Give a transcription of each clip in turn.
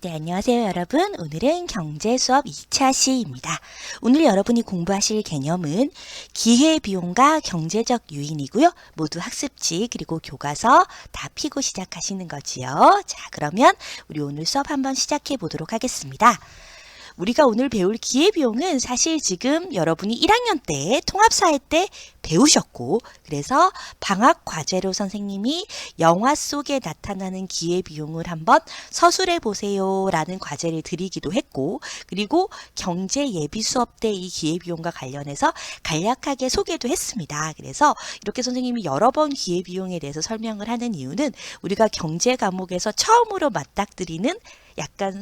네, 안녕하세요 여러분. 오늘은 경제 수업 2차 시입니다. 오늘 여러분이 공부하실 개념은 기회비용과 경제적 유인이고요. 모두 학습지 그리고 교과서 다 피고 시작하시는 거지요. 자, 그러면 우리 오늘 수업 한번 시작해 보도록 하겠습니다. 우리가 오늘 배울 기회비용은 사실 지금 여러분이 1학년 때 통합사회 때 배우셨고, 그래서 방학 과제로 선생님이 영화 속에 나타나는 기회비용을 한번 서술해 보세요 라는 과제를 드리기도 했고, 그리고 경제 예비 수업 때 이 기회비용과 관련해서 간략하게 소개도 했습니다. 그래서 이렇게 선생님이 여러 번 기회비용에 대해서 설명을 하는 이유는 우리가 경제 과목에서 처음으로 맞닥뜨리는 약간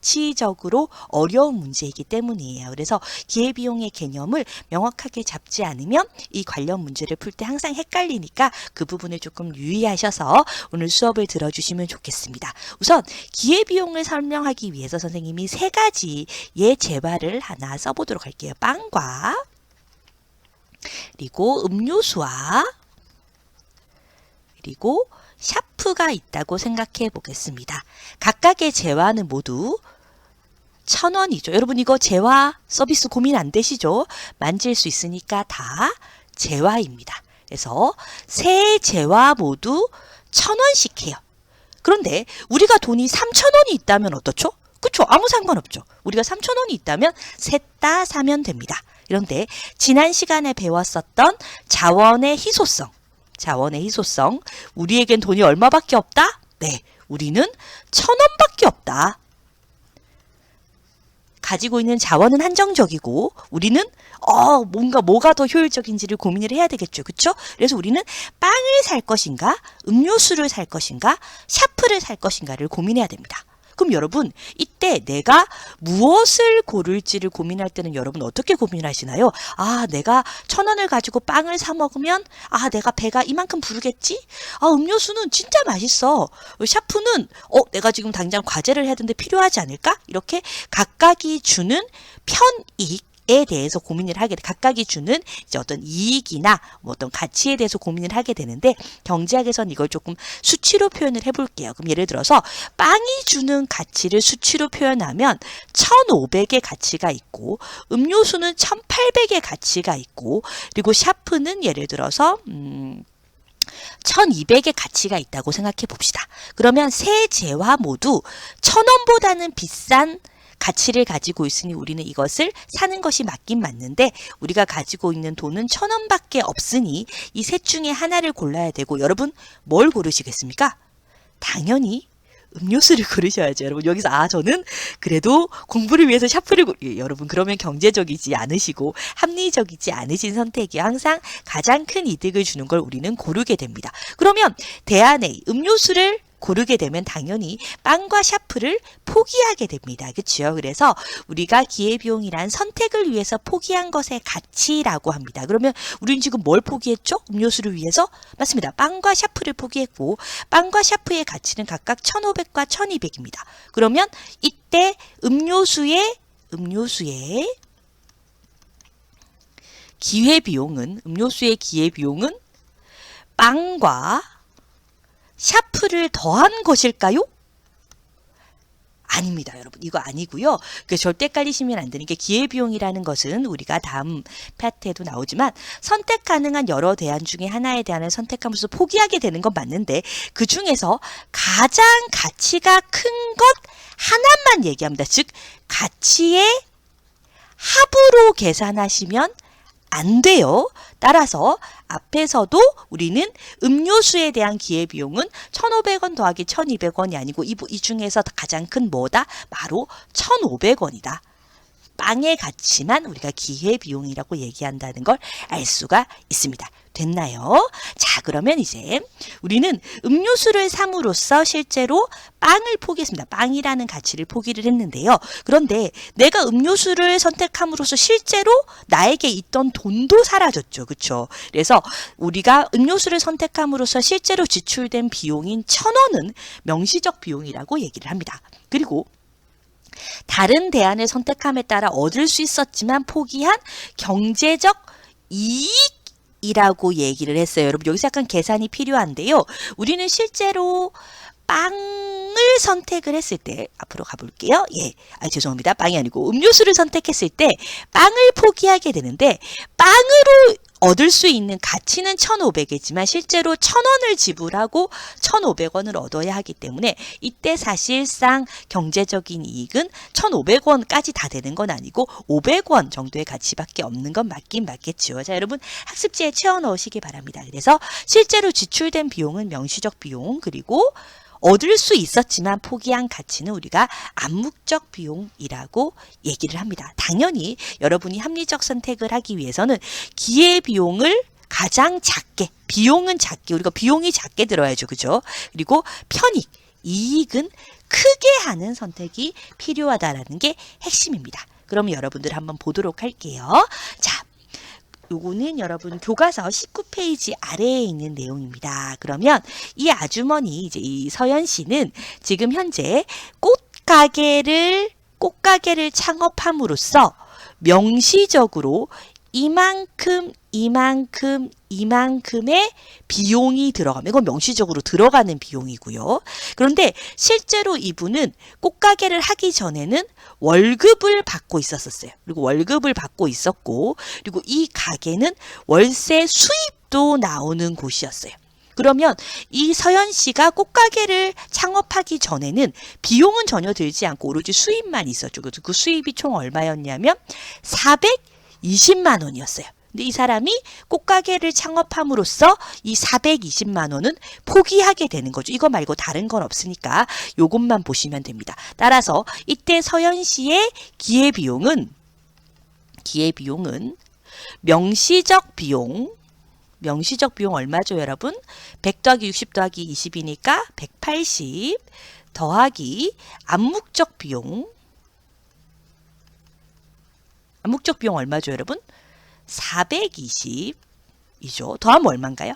수치적으로 어려운 문제이기 때문이에요. 그래서 기회비용의 개념을 명확하게 잡지 않으면 이 관련 문제를 풀 때 항상 헷갈리니까 그 부분을 조금 유의하셔서 오늘 수업을 들어주시면 좋겠습니다. 우선 기회비용을 설명하기 위해서 선생님이 세 가지의 재화를 하나 써보도록 할게요. 빵과 그리고 음료수와 그리고 샤프가 있다고 생각해 보겠습니다. 각각의 재화는 모두 1,000원이죠. 여러분 이거 재화 서비스 고민 안 되시죠? 만질 수 있으니까 다 재화입니다. 그래서 세 재화 모두 1,000원씩 해요. 그런데 우리가 돈이 3,000원이 있다면 어떻죠? 그쵸? 아무 상관없죠. 우리가 3,000원이 있다면 셋 다 사면 됩니다. 그런데 지난 시간에 배웠었던 자원의 희소성, 우리에겐 돈이 얼마밖에 없다? 네, 우리는 1,000원밖에 없다. 가지고 있는 자원은 한정적이고 우리는 뭐가 더 효율적인지를 고민을 해야 되겠죠. 그쵸? 그래서 우리는 빵을 살 것인가, 음료수를 살 것인가, 샤프를 살 것인가를 고민해야 됩니다. 그럼 여러분 이때 내가 무엇을 고를지를 고민할 때는 여러분 어떻게 고민하시나요? 내가 1,000원을 가지고 빵을 사 먹으면 내가 배가 이만큼 부르겠지? 음료수는 진짜 맛있어. 샤프는 내가 지금 당장 과제를 해야 되는데 필요하지 않을까? 이렇게 각각이 주는 편익 에 대해서 고민을 하게 돼. 각각이 주는 이제 어떤 이익이나 어떤 가치에 대해서 고민을 하게 되는데, 경제학에서는 이걸 조금 수치로 표현을 해볼게요. 그럼 예를 들어서 빵이 주는 가치를 수치로 표현하면 1,500의 가치가 있고, 음료수는 1,800의 가치가 있고, 그리고 샤프는 예를 들어서 1,200의 가치가 있다고 생각해 봅시다. 그러면 세 재화 모두 1,000원보다는 비싼 가치를 가지고 있으니 우리는 이것을 사는 것이 맞긴 맞는데, 우리가 가지고 있는 돈은 1,000원밖에 없으니 이 셋 중에 하나를 골라야 되고, 여러분 뭘 고르시겠습니까? 당연히 음료수를 고르셔야죠. 여러분 여기서 저는 그래도 공부를 위해서 샤프를 여러분 그러면 경제적이지 않으시고 합리적이지 않으신 선택이 항상 가장 큰 이득을 주는 걸 우리는 고르게 됩니다. 그러면 대안에 음료수를 고르게 되면 당연히 빵과 샤프를 포기하게 됩니다. 그렇죠? 그래서 우리가 기회비용이란 선택을 위해서 포기한 것의 가치라고 합니다. 그러면 우리는 지금 뭘 포기했죠? 음료수를 위해서? 맞습니다. 빵과 샤프를 포기했고, 빵과 샤프의 가치는 각각 1,500과 1,200입니다. 그러면 이때 음료수의 기회비용은 빵과 샤프를 더한 것일까요? 아닙니다, 여러분. 이거 아니고요. 절대 헷갈리시면 안 되는 게, 기회비용이라는 것은 우리가 다음 파트에도 나오지만 선택 가능한 여러 대안 중에 하나의 대안을 선택함으로써 포기하게 되는 건 맞는데, 그 중에서 가장 가치가 큰 것 하나만 얘기합니다. 즉 가치의 합으로 계산하시면 안 돼요. 따라서 앞에서도 우리는 음료수에 대한 기회비용은 1,500원 더하기 1,200원이 아니고 이 중에서 가장 큰 뭐다? 바로 1,500원이다. 빵의 가치만 우리가 기회비용이라고 얘기한다는 걸 알 수가 있습니다. 됐나요? 자, 그러면 이제 우리는 음료수를 삼으로써 실제로 빵을 포기했습니다. 빵이라는 가치를 포기를 했는데요. 그런데 내가 음료수를 선택함으로써 실제로 나에게 있던 돈도 사라졌죠. 그렇죠? 그래서 우리가 음료수를 선택함으로써 실제로 지출된 비용인 1,000원은 명시적 비용이라고 얘기를 합니다. 그리고 다른 대안을 선택함에 따라 얻을 수 있었지만 포기한 경제적 이익이라고 얘기를 했어요. 여러분 여기서 약간 계산이 필요한데요. 우리는 실제로 빵을 선택을 했을 때 앞으로 가볼게요. 예, 죄송합니다. 빵이 아니고 음료수를 선택했을 때 빵을 포기하게 되는데 빵으로 얻을 수 있는 가치는 1,500이지만 실제로 1,000원을 지불하고 1,500원을 얻어야 하기 때문에 이때 사실상 경제적인 이익은 1,500원까지 다 되는 건 아니고 500원 정도의 가치밖에 없는 건 맞긴 맞겠죠. 자, 여러분 학습지에 채워 넣으시기 바랍니다. 그래서 실제로 지출된 비용은 명시적 비용, 그리고 얻을 수 있었지만 포기한 가치는 우리가 암묵적 비용이라고 얘기를 합니다. 당연히 여러분이 합리적 선택을 하기 위해서는 기회비용을 가장 작게, 비용은 작게, 우리가 비용이 작게 들어야죠. 그죠? 그리고 편익, 이익은 크게 하는 선택이 필요하다라는 게 핵심입니다. 그럼 여러분들 한번 보도록 할게요. 자, 요거는 여러분 교과서 19페이지 아래에 있는 내용입니다. 그러면 이 아주머니, 이제 이 서연 씨는 지금 현재 꽃가게를 창업함으로써 명시적으로 이만큼의 비용이 들어가면, 이건 명시적으로 들어가는 비용이고요. 그런데 실제로 이분은 꽃가게를 하기 전에는 월급을 받고 있었어요. 그리고 월급을 받고 있었고, 그리고 이 가게는 월세 수입도 나오는 곳이었어요. 그러면 이 서연 씨가 꽃가게를 창업하기 전에는 비용은 전혀 들지 않고 오로지 수입만 있었죠. 그 수입이 총 얼마였냐면 420만 원이었어요. 근데 이 사람이 꽃가게를 창업함으로써 이 420만 원은 포기하게 되는 거죠. 이거 말고 다른 건 없으니까 요것만 보시면 됩니다. 따라서 이때 서연 씨의 기회비용은 명시적 비용 얼마죠, 여러분? 100 더하기 60 더하기 20이니까 180 더하기 암묵적 비용 얼마죠, 여러분? 420이죠. 더하면 얼마인가요?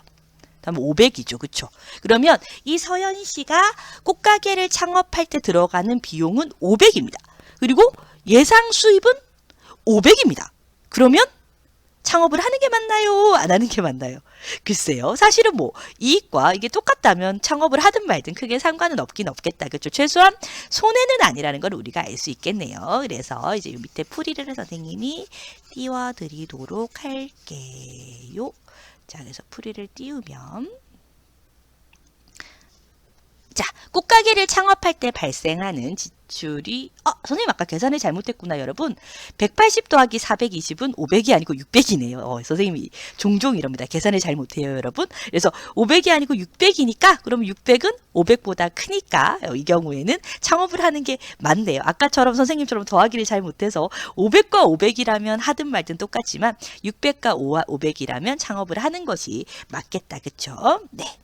더하면 500이죠. 그쵸? 그러면 이 서연 씨가 꽃가게를 창업할 때 들어가는 비용은 500입니다. 그리고 예상 수입은 500입니다. 그러면 창업을 하는 게 맞나요? 안 하는 게 맞나요? 글쎄요. 사실은 뭐 이익과 이게 똑같다면 창업을 하든 말든 크게 상관은 없긴 없겠다. 그렇죠? 최소한 손해는 아니라는 걸 우리가 알 수 있겠네요. 그래서 이제 이 밑에 풀이를 선생님이 띄워드리도록 할게요. 자, 그래서 풀이를 띄우면, 자, 꽃가게를 창업할 때 발생하는 지출이, 선생님 아까 계산을 잘못했구나, 여러분. 180 더하기 420은 500이 아니고 600이네요. 선생님이 종종 이럽니다. 계산을 잘못해요, 여러분. 그래서 500이 아니고 600이니까, 그럼 600은 500보다 크니까, 이 경우에는 창업을 하는 게 맞네요. 아까처럼 선생님처럼 더하기를 잘못해서 500과 500이라면 하든 말든 똑같지만 600과 500이라면 창업을 하는 것이 맞겠다. 그쵸? 네.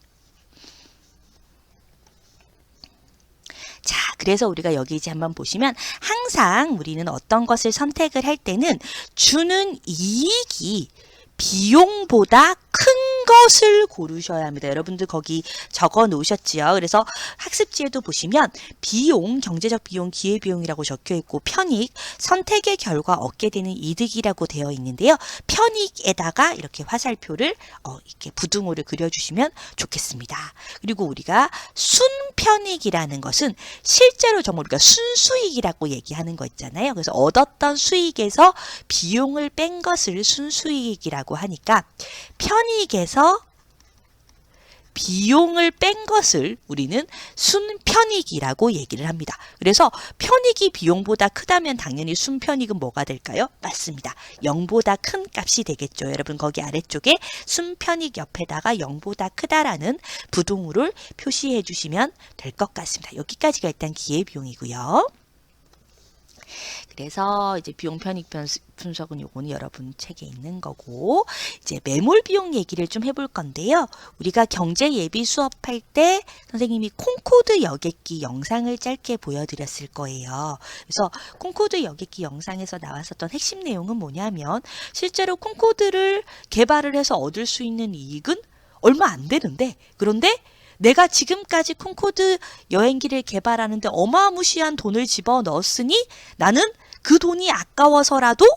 자, 그래서 우리가 여기 이제 한번 보시면 항상 우리는 어떤 것을 선택을 할 때는 주는 이익이 비용보다 큰 것을 고르셔야 합니다. 여러분들 거기 적어 놓으셨지요. 그래서 학습지에도 보시면 비용, 경제적 비용, 기회비용이라고 적혀 있고 편익, 선택의 결과 얻게 되는 이득이라고 되어 있는데요. 편익에다가 이렇게 화살표를 이렇게 부등호를 그려주시면 좋겠습니다. 그리고 우리가 순편익이라는 것은 실제로 정말 우리가 순수익이라고 얘기하는 거 있잖아요. 그래서 얻었던 수익에서 비용을 뺀 것을 순수익이라고 하니까 편익에서 비용을 뺀 것을 우리는 순편익이라고 얘기를 합니다. 그래서 편익이 비용보다 크다면 당연히 순편익은 뭐가 될까요? 맞습니다. 0보다 큰 값이 되겠죠. 여러분 거기 아래쪽에 순편익 옆에다가 0보다 크다라는 부등호를 표시해 주시면 될 것 같습니다. 여기까지가 일단 기회비용이고요. 그래서 이제 비용 편익 분석은 요거는 여러분 책에 있는 거고, 이제 매몰 비용 얘기를 좀 해볼 건데요. 우리가 경제 예비 수업할 때 선생님이 콩코드 여객기 영상을 짧게 보여드렸을 거예요. 그래서 콩코드 여객기 영상에서 나왔었던 핵심 내용은 뭐냐면 실제로 콩코드를 개발을 해서 얻을 수 있는 이익은 얼마 안 되는데, 그런데 내가 지금까지 콩코드 여행기를 개발하는데 어마무시한 돈을 집어넣었으니 나는 그 돈이 아까워서라도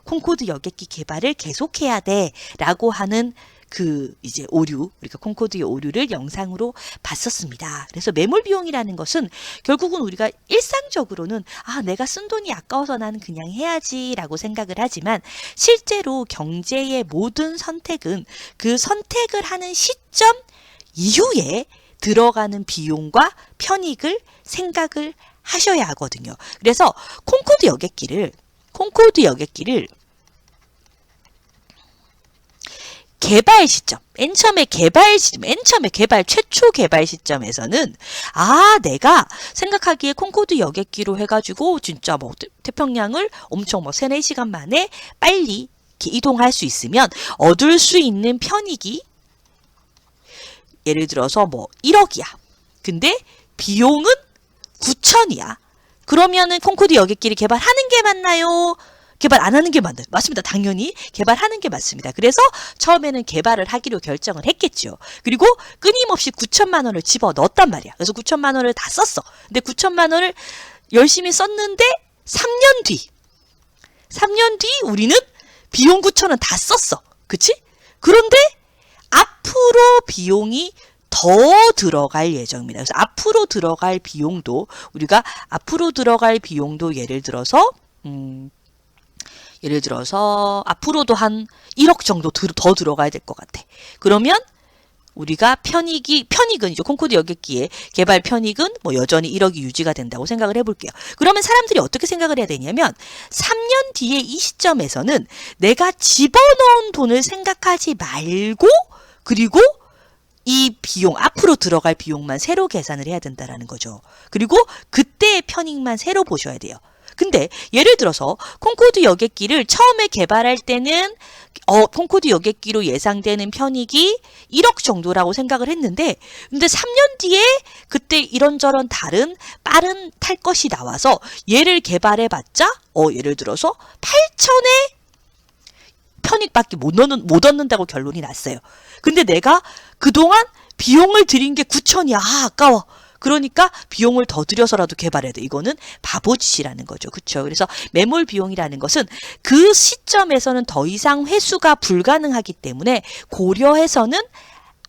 콩코드 여객기 개발을 계속해야 돼 라고 하는 그 이제 오류, 우리가 콩코드의 오류를 영상으로 봤었습니다. 그래서 매몰 비용이라는 것은 결국은 우리가 일상적으로는 내가 쓴 돈이 아까워서 나는 그냥 해야지라고 생각을 하지만 실제로 경제의 모든 선택은 그 선택을 하는 시점 이후에 들어가는 비용과 편익을 생각을 하셔야 하거든요. 그래서 콩코드 여객기를 개발 시점, 맨 처음에 최초 개발 시점에서는 내가 생각하기에 콩코드 여객기로 해가지고 진짜 뭐 태평양을 엄청 뭐 3-4시간 만에 빨리 이동할 수 있으면 얻을 수 있는 편익이 예를 들어서 뭐 1억이야. 근데 비용은 9천이야. 그러면은 콩코드 여객기를 개발하는 게 맞나요? 개발 안 하는 게 맞나요? 맞습니다. 당연히 개발하는 게 맞습니다. 그래서 처음에는 개발을 하기로 결정을 했겠죠. 그리고 끊임없이 9천만 원을 집어 넣었단 말이야. 그래서 9천만 원을 다 썼어. 근데 9천만 원을 열심히 썼는데 3년 뒤 우리는 비용 9천 원 다 썼어. 그치? 그런데 앞으로 비용이 더 들어갈 예정입니다. 그래서 앞으로 들어갈 비용도 예를 들어서 앞으로도 한 1억 정도 더 들어가야 될 것 같아. 그러면 우리가 편익은 이제 콩코드 여객기의 개발 편익은 뭐 여전히 1억이 유지가 된다고 생각을 해볼게요. 그러면 사람들이 어떻게 생각을 해야 되냐면 3년 뒤에 이 시점에서는 내가 집어넣은 돈을 생각하지 말고 그리고 이 비용, 앞으로 들어갈 비용만 새로 계산을 해야 된다라는 거죠. 그리고 그때의 편익만 새로 보셔야 돼요. 근데 예를 들어서 콩코드 여객기를 처음에 개발할 때는 콩코드 여객기로 예상되는 편익이 1억 정도라고 생각을 했는데 근데 3년 뒤에 그때 이런저런 다른 빠른 탈 것이 나와서 얘를 개발해봤자 예를 들어서 8천에 편익밖에 못 얻는다고 결론이 났어요. 근데 내가 그동안 비용을 들인 게 9천이야. 아까워. 그러니까 비용을 더 들여서라도 개발해야 돼. 이거는 바보짓이라는 거죠. 그렇죠? 그래서 매몰 비용이라는 것은 그 시점에서는 더 이상 회수가 불가능하기 때문에 고려해서는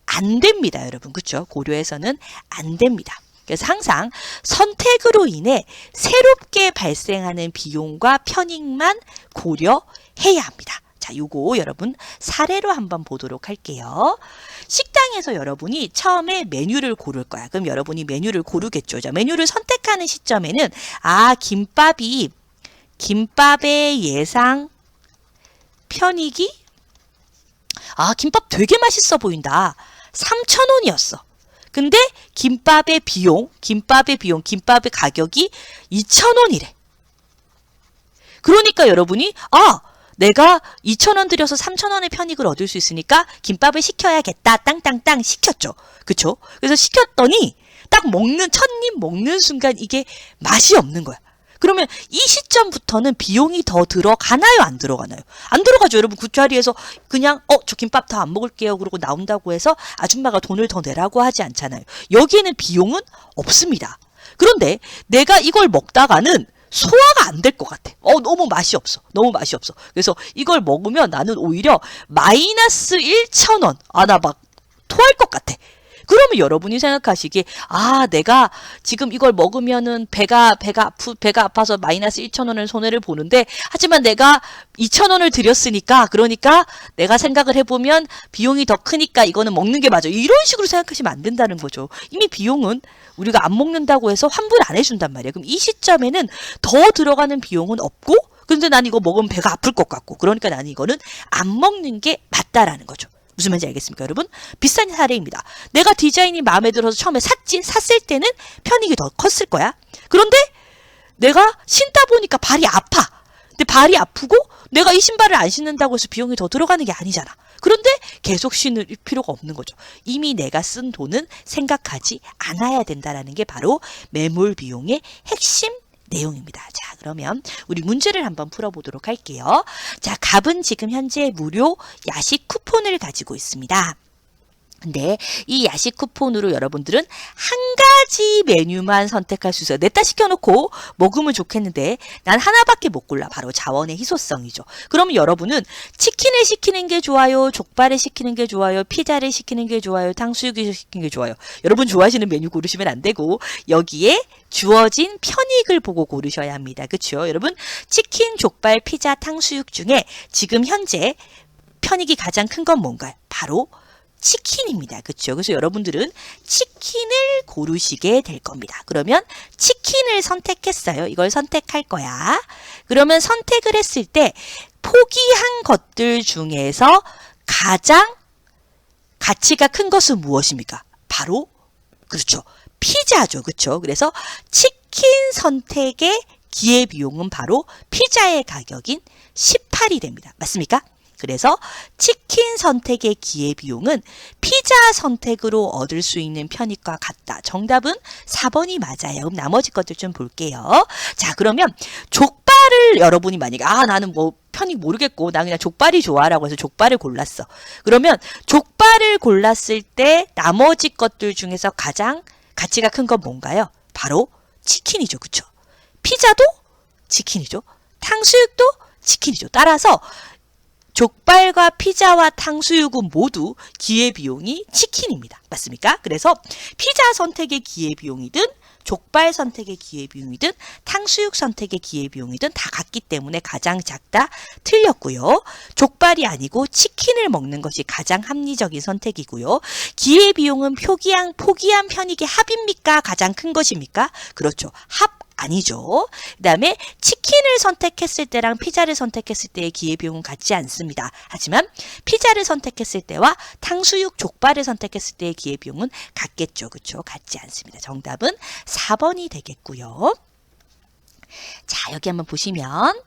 안 됩니다. 여러분. 그렇죠? 고려해서는 안 됩니다. 그래서 항상 선택으로 인해 새롭게 발생하는 비용과 편익만 고려해야 합니다. 자, 요거 여러분 사례로 한번 보도록 할게요. 식당에서 여러분이 처음에 메뉴를 고를 거야. 그럼 여러분이 메뉴를 고르겠죠. 자, 메뉴를 선택하는 시점에는 김밥의 예상 편익이 김밥 되게 맛있어 보인다. 3,000원이었어. 근데 김밥의 가격이 2,000원이래. 그러니까 여러분이 내가 2,000원 들여서 3,000원의 편익을 얻을 수 있으니까 김밥을 시켜야겠다. 땅땅땅 시켰죠. 그쵸? 그래서 시켰더니 딱 첫 입 먹는 순간 이게 맛이 없는 거야. 그러면 이 시점부터는 비용이 더 들어가나요? 안 들어가나요? 안 들어가죠. 여러분 그 자리에서 그냥 저 김밥 더 안 먹을게요. 그러고 나온다고 해서 아줌마가 돈을 더 내라고 하지 않잖아요. 여기에는 비용은 없습니다. 그런데 내가 이걸 먹다가는 소화가 안 될 것 같아. 너무 맛이 없어. 그래서 이걸 먹으면 나는 오히려 마이너스 1,000원. 나 막 토할 것 같아. 그러면 여러분이 생각하시기에 내가 지금 이걸 먹으면은 배가 아파서 마이너스 1,000원을 손해를 보는데 하지만 내가 2,000원을 들였으니까 그러니까 내가 생각을 해보면 비용이 더 크니까 이거는 먹는 게 맞아. 이런 식으로 생각하시면 안 된다는 거죠. 이미 비용은 우리가 안 먹는다고 해서 환불 안 해준단 말이에요. 그럼 이 시점에는 더 들어가는 비용은 없고 근데 난 이거 먹으면 배가 아플 것 같고 그러니까 나는 이거는 안 먹는 게 맞다라는 거죠. 무슨 말인지 알겠습니까, 여러분? 비슷한 사례입니다. 내가 디자인이 마음에 들어서 처음에 샀을 때는 편익이 더 컸을 거야. 그런데 내가 신다 보니까 발이 아파. 근데 발이 아프고 내가 이 신발을 안 신는다고 해서 비용이 더 들어가는 게 아니잖아. 그런데 계속 신을 필요가 없는 거죠. 이미 내가 쓴 돈은 생각하지 않아야 된다는 게 바로 매몰 비용의 핵심 내용입니다. 자, 그러면 우리 문제를 한번 풀어보도록 할게요. 자, 갑은 지금 현재 무료 야식 쿠폰을 가지고 있습니다. 근데 이 야식 쿠폰으로 여러분들은 한 가지 메뉴만 선택할 수 있어요. 냈다 시켜놓고 먹으면 좋겠는데 난 하나밖에 못 골라. 바로 자원의 희소성이죠. 그러면 여러분은 치킨을 시키는 게 좋아요? 족발을 시키는 게 좋아요? 피자를 시키는 게 좋아요? 탕수육을 시키는 게 좋아요? 여러분 좋아하시는 메뉴 고르시면 안 되고 여기에 주어진 편익을 보고 고르셔야 합니다. 그렇죠? 여러분 치킨, 족발, 피자, 탕수육 중에 지금 현재 편익이 가장 큰 건 뭔가요? 바로 치킨입니다. 그렇죠? 그래서 여러분들은 치킨을 고르시게 될 겁니다. 그러면 치킨을 선택했어요. 이걸 선택할 거야. 그러면 선택을 했을 때 포기한 것들 중에서 가장 가치가 큰 것은 무엇입니까? 바로 그렇죠. 피자죠. 그렇죠? 그래서 치킨 선택의 기회비용은 바로 피자의 가격인 18이 됩니다. 맞습니까? 그래서 치킨 선택의 기회비용은 피자 선택으로 얻을 수 있는 편익과 같다. 정답은 4번이 맞아요. 그럼 나머지 것들 좀 볼게요. 자, 그러면 족발을 여러분이 만약에 나는 뭐 편익 모르겠고 나 그냥 족발이 좋아라고 해서 족발을 골랐어. 그러면 족발을 골랐을 때 나머지 것들 중에서 가장 가치가 큰 건 뭔가요? 바로 치킨이죠. 그렇죠? 피자도 치킨이죠. 탕수육도 치킨이죠. 따라서 족발과 피자와 탕수육은 모두 기회비용이 치킨입니다. 맞습니까? 그래서 피자 선택의 기회비용이든 족발 선택의 기회비용이든 탕수육 선택의 기회비용이든 다 같기 때문에 가장 작다 틀렸고요. 족발이 아니고 치킨을 먹는 것이 가장 합리적인 선택이고요. 기회비용은 포기한 편익의 합입니까? 가장 큰 것입니까? 그렇죠. 합 아니죠. 그 다음에 치킨을 선택했을 때랑 피자를 선택했을 때의 기회비용은 같지 않습니다. 하지만 피자를 선택했을 때와 탕수육, 족발을 선택했을 때의 기회비용은 같겠죠. 그렇죠? 같지 않습니다. 정답은 4번이 되겠고요. 자, 여기 한번 보시면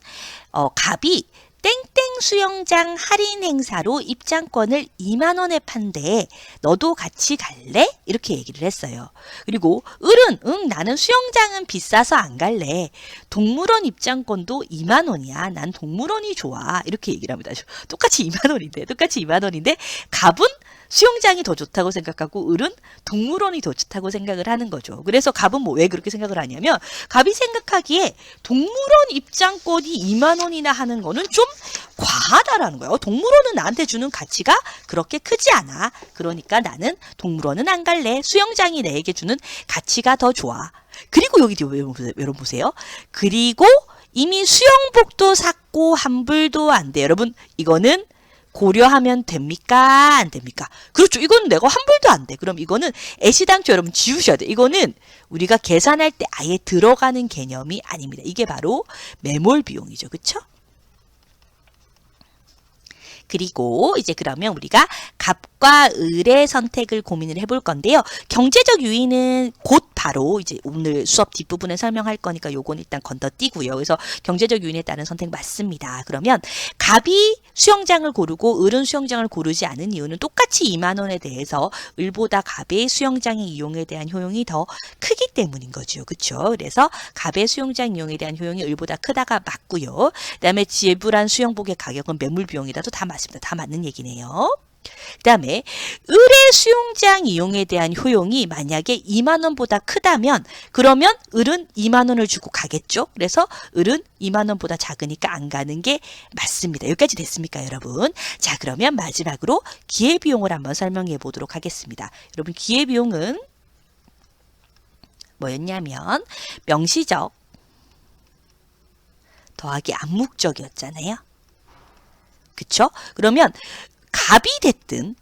갑이 땡땡 수영장 할인 행사로 입장권을 2만 원에 판대. 너도 같이 갈래? 이렇게 얘기를 했어요. 그리고 을은 나는 수영장은 비싸서 안 갈래. 동물원 입장권도 2만 원이야. 난 동물원이 좋아. 이렇게 얘기를 합니다. 똑같이 2만 원인데 갑은 수영장이 더 좋다고 생각하고 을은 동물원이 더 좋다고 생각을 하는 거죠. 그래서 갑은 왜 그렇게 생각을 하냐면 갑이 생각하기에 동물원 입장권이 2만 원이나 하는 거는 좀 과하다라는 거예요. 동물원은 나한테 주는 가치가 그렇게 크지 않아. 그러니까 나는 동물원은 안 갈래. 수영장이 내게 주는 가치가 더 좋아. 그리고 여기 여러분 보세요. 그리고 이미 수영복도 샀고 환불도 안 돼. 여러분 이거는 고려하면 됩니까? 안 됩니까? 그렇죠. 이거는 내가 환불도 안 돼. 그럼 이거는 애시당초 여러분 지우셔야 돼. 이거는 우리가 계산할 때 아예 들어가는 개념이 아닙니다. 이게 바로 매몰 비용이죠. 그렇죠? 그리고 이제 그러면 우리가 갑과 을의 선택을 고민을 해볼 건데요. 경제적 유의는 곧 바로 이제 오늘 수업 뒷부분에 설명할 거니까 요건 일단 건너뛰고요. 그래서 경제적 유의에 따른 선택 맞습니다. 그러면 갑이 수영장을 고르고 을은 수영장을 고르지 않은 이유는 똑같이 2만 원에 대해서 을보다 갑의 수영장의 이용에 대한 효용이 더 크기 때문인 거죠. 그렇죠? 그래서 갑의 수영장 이용에 대한 효용이 을보다 크다가 맞고요. 그다음에 지불한 수영복의 가격은 매물 비용이라도 다 맞습니다. 다 맞는 얘기네요. 그 다음에 을의 수영장 이용에 대한 효용이 만약에 2만 원보다 크다면 그러면 을은 2만 원을 주고 가겠죠. 그래서 을은 2만 원보다 작으니까 안 가는 게 맞습니다. 여기까지 됐습니까, 여러분? 자, 그러면 마지막으로 기회비용을 한번 설명해 보도록 하겠습니다. 여러분 기회비용은 뭐였냐면 명시적 더하기 암묵적이었잖아요. 그쵸? 그러면 갑이 됐든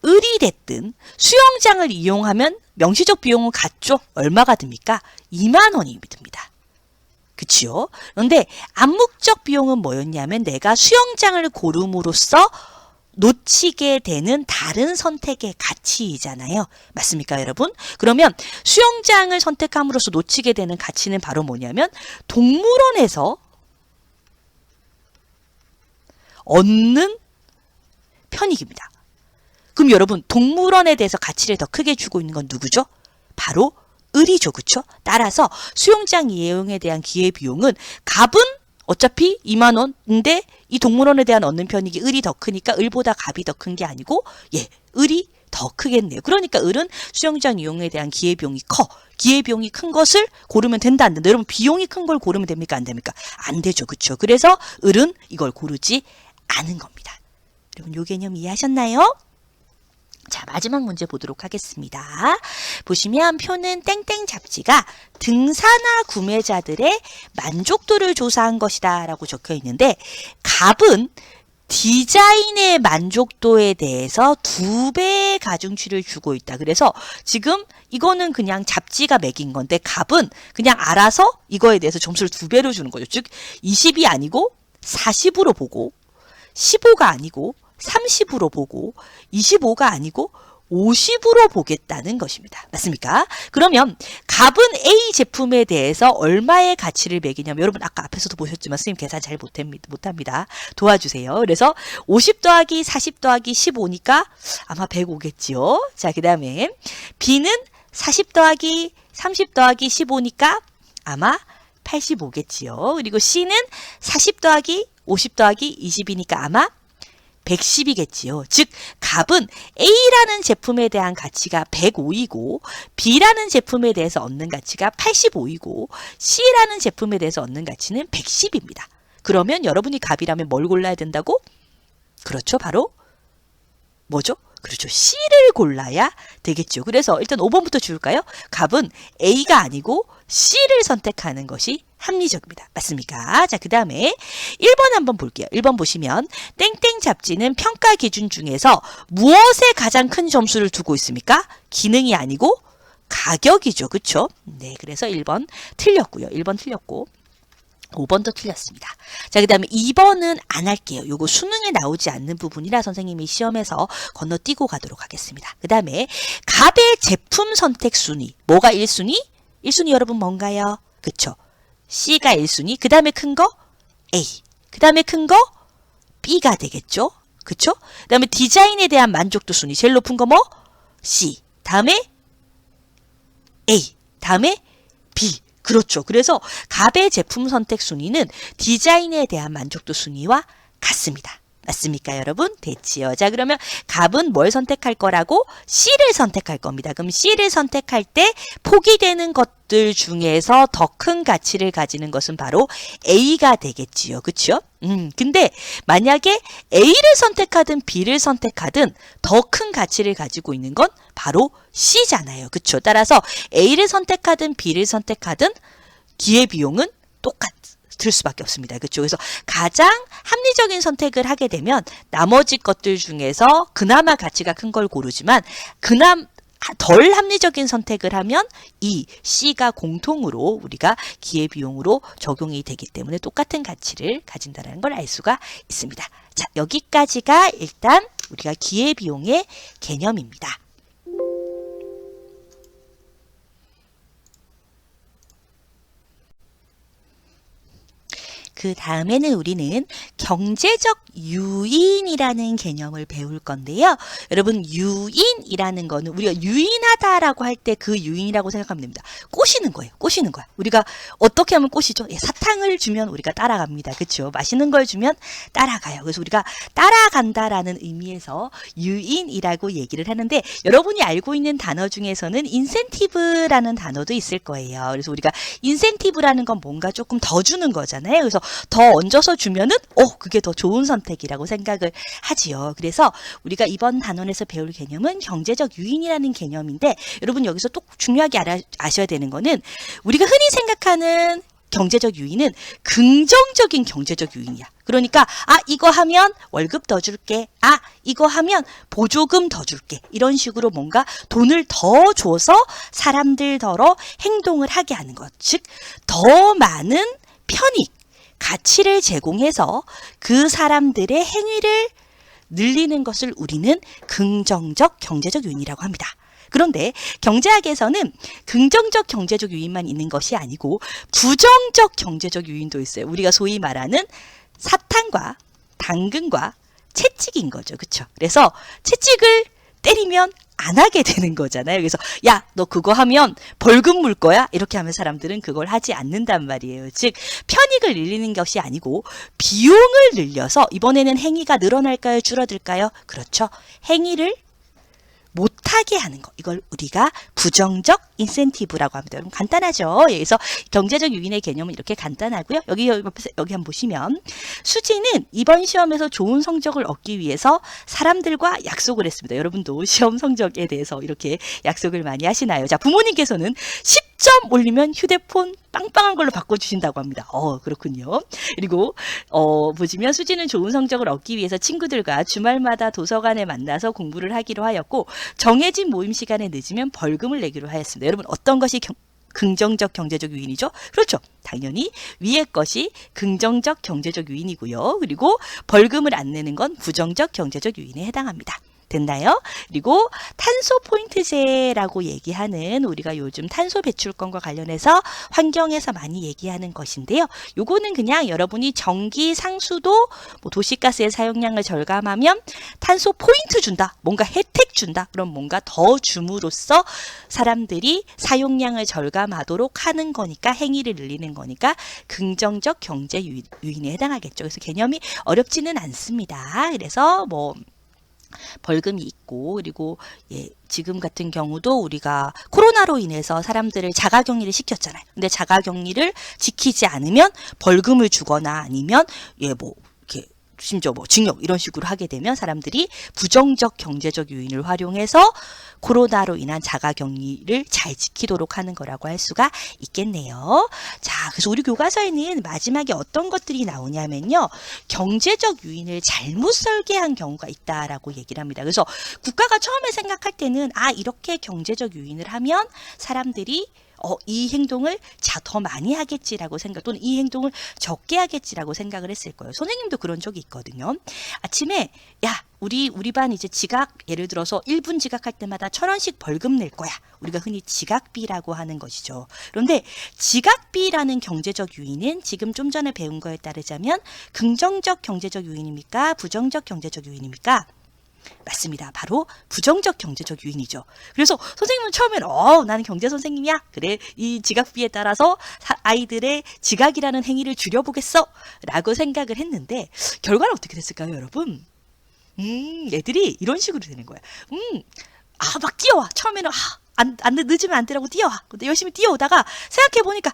을이 됐든 수영장을 이용하면 명시적 비용은 같죠? 얼마가 듭니까? 2만 원이 듭니다. 그치요? 그런데 암묵적 비용은 뭐였냐면 내가 수영장을 고름으로써 놓치게 되는 다른 선택의 가치이잖아요. 맞습니까, 여러분? 그러면 수영장을 선택함으로써 놓치게 되는 가치는 바로 뭐냐면 동물원에서 얻는 편익입니다. 그럼 여러분 동물원에 대해서 가치를 더 크게 주고 있는 건 누구죠? 바로 을이죠. 그렇죠? 따라서 수영장 이용에 대한 기회비용은 갑은 어차피 2만 원인데 이 동물원에 대한 얻는 편익이 을이 더 크니까 을보다 갑이 더 큰 게 아니고 을이 더 크겠네요. 그러니까 을은 수영장 이용에 대한 기회비용이 커. 기회비용이 큰 것을 고르면 된다, 안 된다. 여러분 비용이 큰 걸 고르면 됩니까? 안 됩니까? 안 되죠. 그렇죠? 그래서 을은 이걸 고르지 않은 겁니다. 여러분 요 개념 이해하셨나요? 자, 마지막 문제 보도록 하겠습니다. 보시면 표는 땡땡 잡지가 등산화 구매자들의 만족도를 조사한 것이다 라고 적혀 있는데 갑은 디자인의 만족도에 대해서 2배의 가중치를 주고 있다. 그래서 지금 이거는 그냥 잡지가 매긴 건데 갑은 그냥 알아서 이거에 대해서 점수를 2배로 주는 거죠. 즉 20이 아니고 40으로 보고 15가 아니고 30으로 보고 25가 아니고 50으로 보겠다는 것입니다. 맞습니까? 그러면 갑은 A 제품에 대해서 얼마의 가치를 매기냐면 여러분 아까 앞에서도 보셨지만 선생님 계산 잘 못합니다. 도와주세요. 그래서 50 더하기 40 더하기 15니까 아마 105겠지요. 자, 그 다음에 B는 40 더하기 30 더하기 15니까 아마 85겠지요. 그리고 C는 40 더하기 50 더하기 20이니까 아마 110이겠지요. 즉 갑은 A라는 제품에 대한 가치가 105이고 B라는 제품에 대해서 얻는 가치가 85이고 C라는 제품에 대해서 얻는 가치는 110입니다. 그러면 여러분이 갑이라면 뭘 골라야 된다고? 그렇죠. 바로 뭐죠? 그렇죠. C를 골라야 되겠죠. 그래서 일단 5번부터 줄까요? 갑은 A가 아니고 C를 선택하는 것이 합리적입니다. 맞습니까? 자, 그 다음에 1번 한번 볼게요. 1번 보시면 땡땡 잡지는 평가 기준 중에서 무엇에 가장 큰 점수를 두고 있습니까? 기능이 아니고 가격이죠. 그렇죠? 네, 그래서 1번 틀렸고요. 1번 틀렸고 5번도 틀렸습니다. 자, 그 다음에 2번은 안 할게요. 요거 수능에 나오지 않는 부분이라 선생님이 시험에서 건너뛰고 가도록 하겠습니다. 그 다음에 갑의 제품 선택 순위. 뭐가 1순위? 1순위 여러분 뭔가요? 그쵸? C가 1순위. 그 다음에 큰 거? A. 그 다음에 큰 거? B가 되겠죠? 그쵸? 그 다음에 디자인에 대한 만족도 순위. 제일 높은 거 뭐? C. 다음에 A. 다음에 B. 그렇죠. 그래서 갑의 제품 선택 순위는 디자인에 대한 만족도 순위와 같습니다. 맞습니까, 여러분? 됐지요. 자, 그러면 갑은 뭘 선택할 거라고? C를 선택할 겁니다. 그럼 C를 선택할 때 포기되는 것들 중에서 더 큰 가치를 가지는 것은 바로 A가 되겠지요. 그렇죠? 근데 만약에 A를 선택하든 B를 선택하든 더 큰 가치를 가지고 있는 건 바로 C잖아요. 그렇죠? 따라서 A를 선택하든 B를 선택하든 기회비용은 똑같을 수밖에 없습니다. 그렇죠? 그래서 가장 합리적인 선택을 하게 되면 나머지 것들 중에서 그나마 가치가 큰 걸 고르지만 덜 합리적인 선택을 하면 이 C가 공통으로 우리가 기회비용으로 적용이 되기 때문에 똑같은 가치를 가진다는 걸 알 수가 있습니다. 자, 여기까지가 일단 우리가 기회비용의 개념입니다. 그 다음에는 우리는 경제적 유인이라는 개념을 배울 건데요. 여러분 유인이라는 거는 우리가 유인하다라고 할 때 그 유인이라고 생각하면 됩니다. 꼬시는 거예요. 꼬시는 거야. 우리가 어떻게 하면 꼬시죠? 예, 사탕을 주면 우리가 따라갑니다. 그렇죠? 맛있는 걸 주면 따라가요. 그래서 우리가 따라간다라는 의미에서 유인이라고 얘기를 하는데 여러분이 알고 있는 단어 중에서는 인센티브라는 단어도 있을 거예요. 그래서 우리가 인센티브라는 건 뭔가 조금 더 주는 거잖아요. 그래서 더 얹어서 주면은 그게 더 좋은 선택이라고 생각을 하지요. 그래서 우리가 이번 단원에서 배울 개념은 경제적 유인이라는 개념인데 여러분 여기서 또 중요하게 아셔야 되는 거는 우리가 흔히 생각하는 경제적 유인은 긍정적인 경제적 유인이야. 그러니까 이거 하면 월급 더 줄게. 이거 하면 보조금 더 줄게. 이런 식으로 뭔가 돈을 더 줘서 사람들더러 행동을 하게 하는 것. 즉 더 많은 편익, 가치를 제공해서 그 사람들의 행위를 늘리는 것을 우리는 긍정적 경제적 유인이라고 합니다. 그런데 경제학에서는 긍정적 경제적 유인만 있는 것이 아니고 부정적 경제적 유인도 있어요. 우리가 소위 말하는 사탕과 당근과 채찍인 거죠. 그렇죠? 그래서 채찍을 때리면 안 하게 되는 거잖아요. 그래서 야, 너 그거 하면 벌금 물 거야? 이렇게 하면 사람들은 그걸 하지 않는단 말이에요. 즉 편익을 늘리는 것이 아니고 비용을 늘려서 이번에는 행위가 늘어날까요? 줄어들까요? 그렇죠. 행위를 못하게 하는 거. 이걸 우리가 부정적 인센티브라고 합니다. 여러분 간단하죠? 그래서 경제적 유인의 개념은 이렇게 간단하고요. 여기 한번 보시면 수지는 이번 시험에서 좋은 성적을 얻기 위해서 사람들과 약속을 했습니다. 여러분도 시험 성적에 대해서 이렇게 약속을 많이 하시나요? 자, 부모님께서는 10점 올리면 휴대폰 빵빵한 걸로 바꿔주신다고 합니다. 그렇군요. 그리고 보시면 수지는 좋은 성적을 얻기 위해서 친구들과 주말마다 도서관에 만나서 공부를 하기로 하였고 정해진 모임 시간에 늦으면 벌금을 내기로 하였습니다. 여러분 어떤 것이 긍정적 경제적 유인이죠? 그렇죠. 당연히 위의 것이 긍정적 경제적 유인이고요. 그리고 벌금을 안 내는 건 부정적 경제적 유인에 해당합니다. 됐나요? 그리고 탄소 포인트제라고 얘기하는 우리가 요즘 탄소 배출권과 관련해서 환경에서 많이 얘기하는 것인데요. 요거는 그냥 여러분이 전기 상수도 도시가스의 사용량을 절감하면 탄소 포인트 준다. 뭔가 혜택 준다. 그럼 뭔가 더 줌으로써 사람들이 사용량을 절감하도록 하는 거니까 행위를 늘리는 거니까 긍정적 경제 유인에 해당하겠죠. 그래서 개념이 어렵지는 않습니다. 그래서 벌금이 있고 그리고 지금 같은 경우도 우리가 코로나로 인해서 사람들을 자가격리를 시켰잖아요. 근데 자가격리를 지키지 않으면 벌금을 주거나 아니면 이렇게 심지어 징역 이런 식으로 하게 되면 사람들이 부정적 경제적 요인을 활용해서 코로나로 인한 자가격리를 잘 지키도록 하는 거라고 할 수가 있겠네요. 자, 그래서 우리 교과서에는 마지막에 어떤 것들이 나오냐면요. 경제적 요인을 잘못 설계한 경우가 있다라고 얘기를 합니다. 그래서 국가가 처음에 생각할 때는 이렇게 경제적 요인을 하면 사람들이 이 행동을 더 많이 하겠지라고 생각 또는 이 행동을 적게 하겠지라고 생각을 했을 거예요. 선생님도 그런 적이 있거든요. 아침에 우리 반 이제 지각 예를 들어서 1분 지각할 때마다 1,000원씩 벌금 낼 거야. 우리가 흔히 지각비라고 하는 것이죠. 그런데 지각비라는 경제적 요인은 지금 좀 전에 배운 거에 따르자면 긍정적 경제적 요인입니까? 부정적 경제적 요인입니까? 맞습니다. 바로 부정적 경제적 요인이죠. 그래서 선생님은 처음에는 나는 경제 선생님이야. 그래, 이 지각비에 따라서 아이들의 지각이라는 행위를 줄여보겠어 라고 생각을 했는데 결과는 어떻게 됐을까요, 여러분? 애들이 이런 식으로 되는 거야. 막 뛰어와. 처음에는 늦으면 안 되라고 뛰어와. 근데 열심히 뛰어오다가 생각해보니까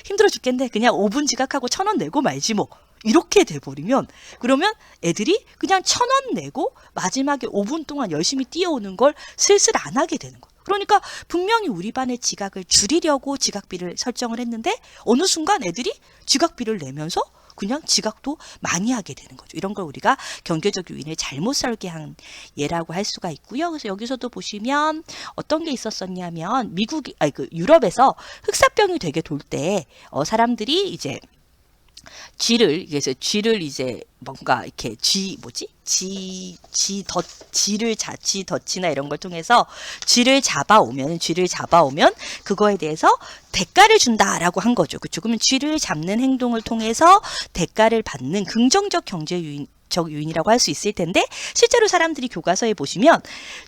힘들어 죽겠네. 그냥 5분 지각하고 1,000원 내고 말지 뭐. 이렇게 돼버리면 그러면 애들이 그냥 1,000원 내고 마지막에 5분 동안 열심히 뛰어오는 걸 슬슬 안 하게 되는 거예요. 그러니까 분명히 우리 반의 지각을 줄이려고 지각비를 설정을 했는데 어느 순간 애들이 지각비를 내면서 그냥 지각도 많이 하게 되는 거죠. 이런 걸 우리가 경제적 요인을 잘못 설계한 예라고 할 수가 있고요. 그래서 여기서도 보시면 어떤 게 있었었냐면 유럽에서 흑사병이 되게 돌 때 사람들이 이제 쥐를 이제 뭔가 이렇게 쥐덫이나 이런 걸 통해서 쥐를 잡아오면 그거에 대해서 대가를 준다라고 한 거죠. 그렇죠? 그러면 쥐를 잡는 행동을 통해서 대가를 받는 긍정적 경제 요인이라고 할 수 있을 텐데 실제로 사람들이 교과서에 보시면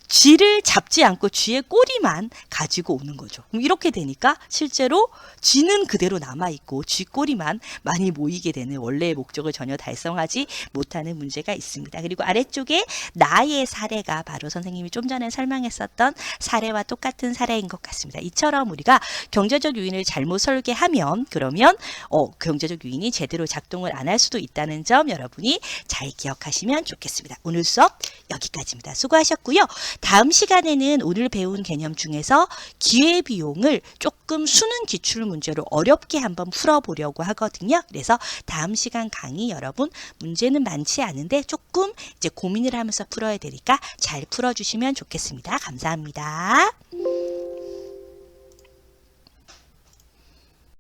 쥐를 잡지 않고 쥐의 꼬리만 가지고 오는 거죠. 그럼 이렇게 되니까 실제로 쥐는 그대로 남아있고 쥐 꼬리만 많이 모이게 되는 원래의 목적을 전혀 달성하지 못하는 문제가 있습니다. 그리고 아래쪽에 나의 사례가 바로 선생님이 좀 전에 설명했었던 사례와 똑같은 사례인 것 같습니다. 이처럼 우리가 경제적 요인을 잘못 설계하면 그러면 경제적 요인이 제대로 작동을 안 할 수도 있다는 점 여러분이 잘 기억하시면 좋겠습니다. 오늘 수업 여기까지입니다. 수고하셨고요. 다음 시간에는 오늘 배운 개념 중에서 기회비용을 조금 수능 기출 문제로 어렵게 한번 풀어보려고 하거든요. 그래서 다음 시간 강의 여러분 문제는 많지 않은데 조금 이제 고민을 하면서 풀어야 되니까 잘 풀어주시면 좋겠습니다. 감사합니다.